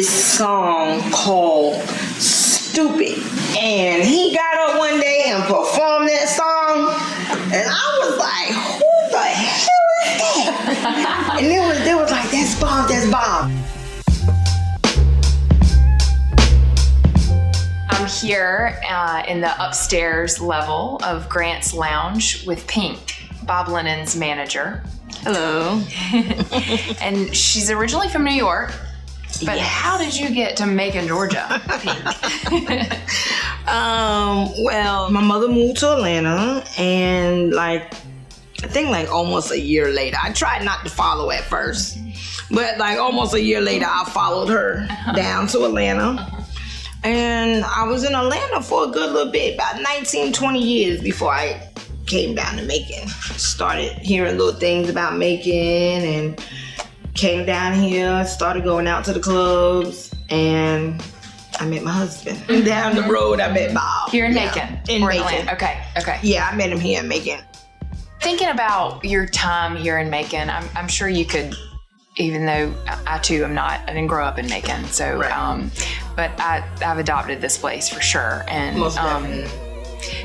this song called Stupid. And he got up one day and performed that song. And I was like, who the hell is that? And they was like, that's Bob, that's Bob. I'm here in the upstairs level of Grant's Lounge with Pink, Bob Lennon's manager. Hello. And she's originally from New York, but yes. How did you get to Macon, Georgia, Pink? Well, my mother moved to Atlanta, and I think almost a year later, I tried not to follow at first, but almost a year later, I followed her down to Atlanta. And I was in Atlanta for a good little bit, about 19, 20 years before I came down to Macon. Started hearing little things about Macon and came down here, started going out to the clubs, and I met my husband. And down the road, I met Bob. Here in Macon? In Macon. Atlanta. Okay. Yeah, I met him here in Macon. Thinking about your time here in Macon, I'm sure you could, even though I too am not, I didn't grow up in Macon, so, right. But I've adopted this place for sure. And most definitely.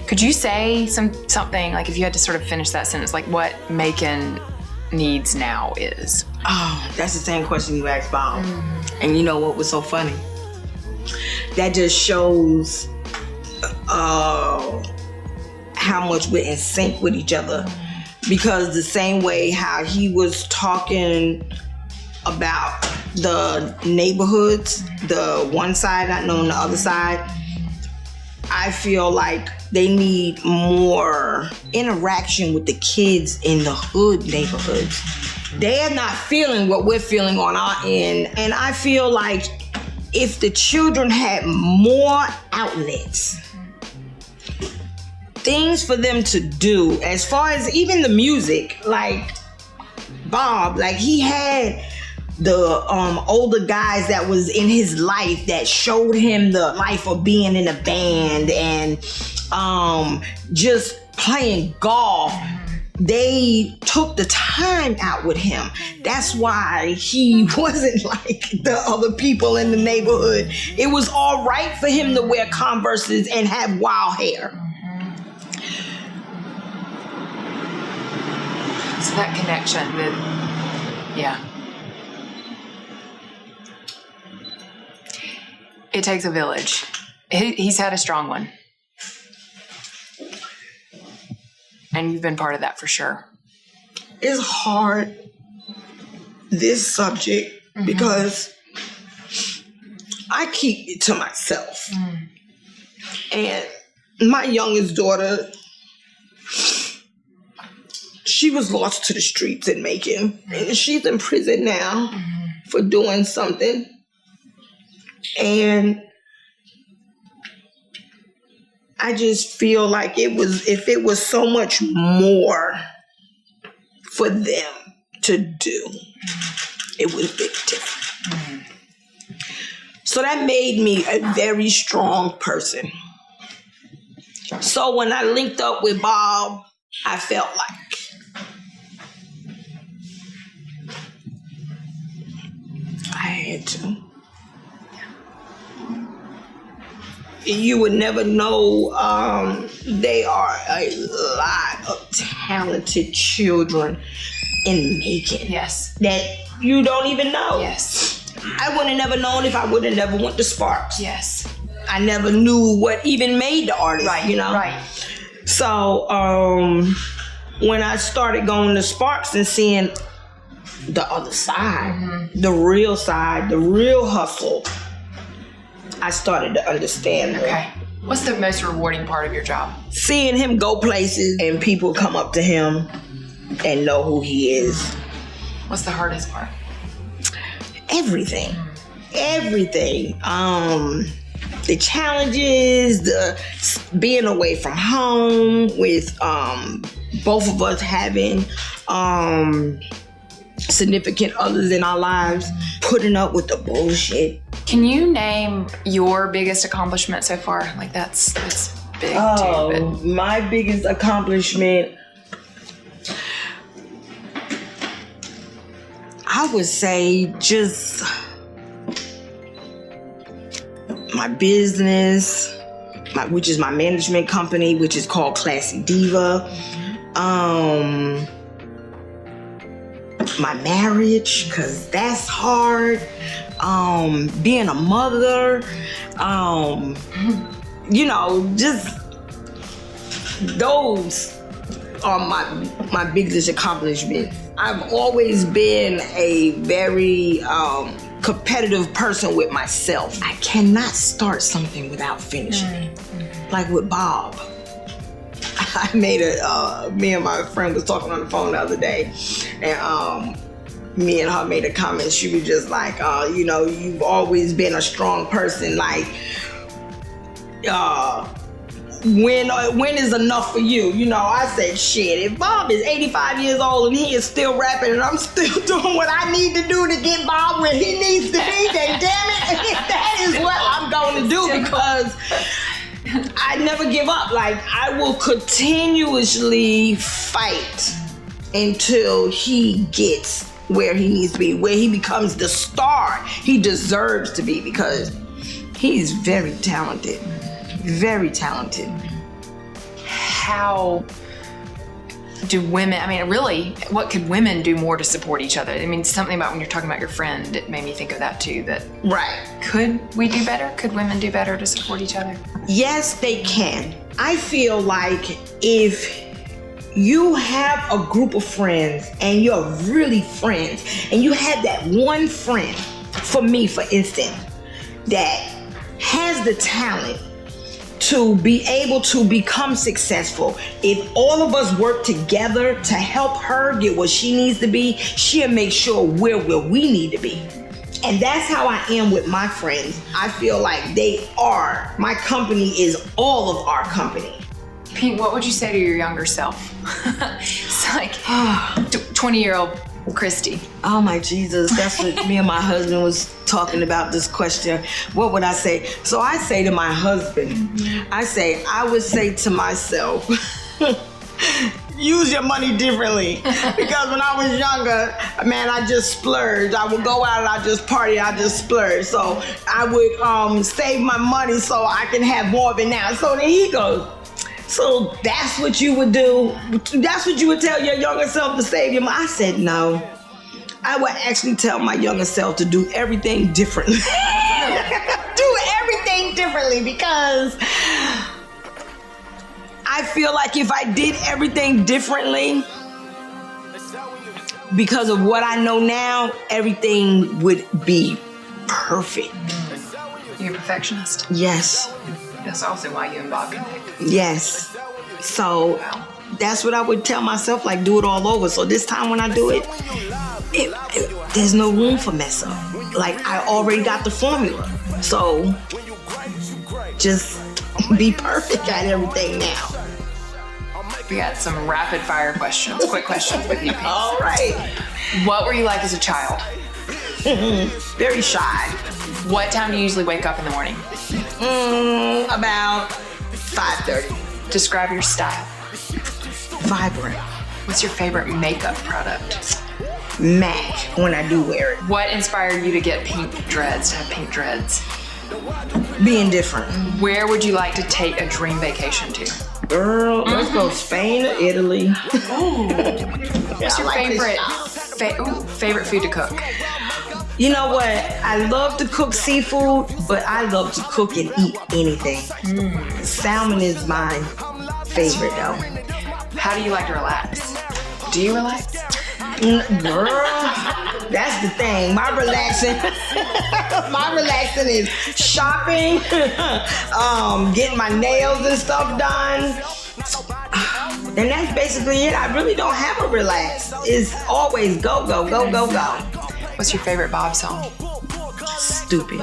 Could you say something, if you had to sort of finish that sentence, what Macon needs now is? Oh, that's the same question you asked Bob. Mm-hmm. And you know what was so funny? That just shows how much we're in sync with each other. Because the same way how he was talking about the neighborhoods, the one side not knowing the other side, I feel like they need more interaction with the kids in the hood neighborhoods. They're not feeling what we're feeling on our end, and I feel like if the children had more outlets, things for them to do, as far as even the music, Bob, he had the older guys that was in his life that showed him the life of being in a band and just playing golf. They took the time out with him. That's why he wasn't like the other people in the neighborhood. It was all right for him to wear Converses and have wild hair. So that connection, yeah. It takes a village. He's had a strong one. And you've been part of that for sure. It's hard, this subject, mm-hmm. because I keep it to myself. Mm. And my youngest daughter, she was lost to the streets in Macon. And she's in prison now mm-hmm. for doing something. And I just feel like if it was so much more for them to do, it would have been different. Mm-hmm. So that made me a very strong person. So when I linked up with Bob, I felt like I had to. You would never know. They are a lot of talented children in Macon. Yes. That you don't even know. Yes. I would have never known if I would have never went to Sparks. Yes. I never knew what even made the artist, right, Right. So, when I started going to Sparks and seeing the other side, mm-hmm. the real hustle, I started to understand more. Okay. What's the most rewarding part of your job? Seeing him go places and people come up to him and know who he is. What's the hardest part? Everything. Everything. The challenges, the being away from home with both of us having significant others in our lives, putting up with the bullshit. Can you name your biggest accomplishment so far? That's big too. But My biggest accomplishment, I would say just my business, which is my management company, which is called Classy Diva. My marriage, because that's hard. Being a mother. Just those are my biggest accomplishments. I've always been a very competitive person with myself. I cannot start something without finishing it. Like with Bob. I made me and my friend was talking on the phone the other day, and me and her made a comment. She was just like, you've always been a strong person. Like, when is enough for you? I said, shit, if Bob is 85 years old and he is still rapping and I'm still doing what I need to do to get Bob where he needs to be, then damn it, that is what I'm going to do, because I never give up. Like, I will continuously fight until he gets where he needs to be, where he becomes the star he deserves to be, because he's very talented. Very talented. How do women, really, what could women do more to support each other? Something about when you're talking about your friend, it made me think of that too, that right. Could we do better? Could women do better to support each other? Yes, they can. I feel like if you have a group of friends and you're really friends, and you have that one friend, for me, for instance, that has the talent to be able to become successful. If all of us work together to help her get what she needs to be, she'll make sure we're where we need to be. And that's how I am with my friends. I feel like my company is all of our company. Pete, what would you say to your younger self? It's like 20-year-old Christy. Oh my Jesus, that's what me and my husband was talking about this question. What would I say? So I say to my husband, I would say to myself, use your money differently. Because when I was younger, man, I just splurged. I would go out and I just party, I just splurged. So I would save my money so I can have more of it now. So then he goes, so that's what you would do? That's what you would tell your younger self, to save your money? I said, no. I would actually tell my younger self to do everything differently. Do everything differently, because I feel like if I did everything differently, because of what I know now, everything would be perfect. You're a perfectionist? Yes. That's also why you and Bob connect. Yes. So that's what I would tell myself, like, do it all over. So this time when I do it, there's no room for mess up. Like, I already got the formula. So just be perfect at everything now. We got some rapid fire questions, quick questions with you, Pete. All right. What were you like as a child? Very shy. What time do you usually wake up in the morning? About 5:30. Describe your style. Vibrant. What's your favorite makeup product? MAC, when I do wear it. What inspired you to get pink dreads, to have pink dreads? Being different. Where would you like to take a dream vacation to? Girl, let's go Spain or Italy. Ooh. What's your favorite food to cook? You know what? I love to cook seafood, but I love to cook and eat anything. Salmon is my favorite, though. How do you like to relax? Do you relax? Girl, that's the thing. My relaxing is shopping, getting my nails and stuff done. And that's basically it. I really don't have a relax. It's always go, go, go, go, go. What's your favorite Bob song? Stupid.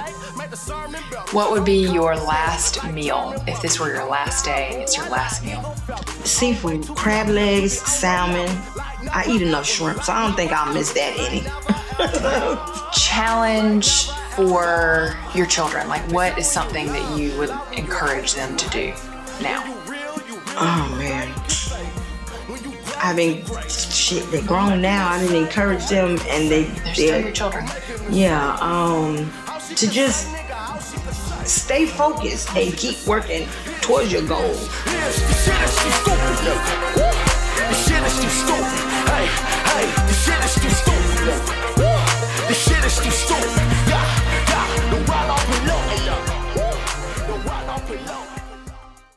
What would be your last meal? If this were your last day, it's your last meal. Seafood, crab legs, salmon. I eat enough shrimp, so I don't think I'll miss that any. Challenge for your children. Like, what is something that you would encourage them to do now? Oh, man. They're grown now. I didn't encourage them, and they're still your children. Yeah, to just stay focused and keep working towards your goals. The shit is stupid.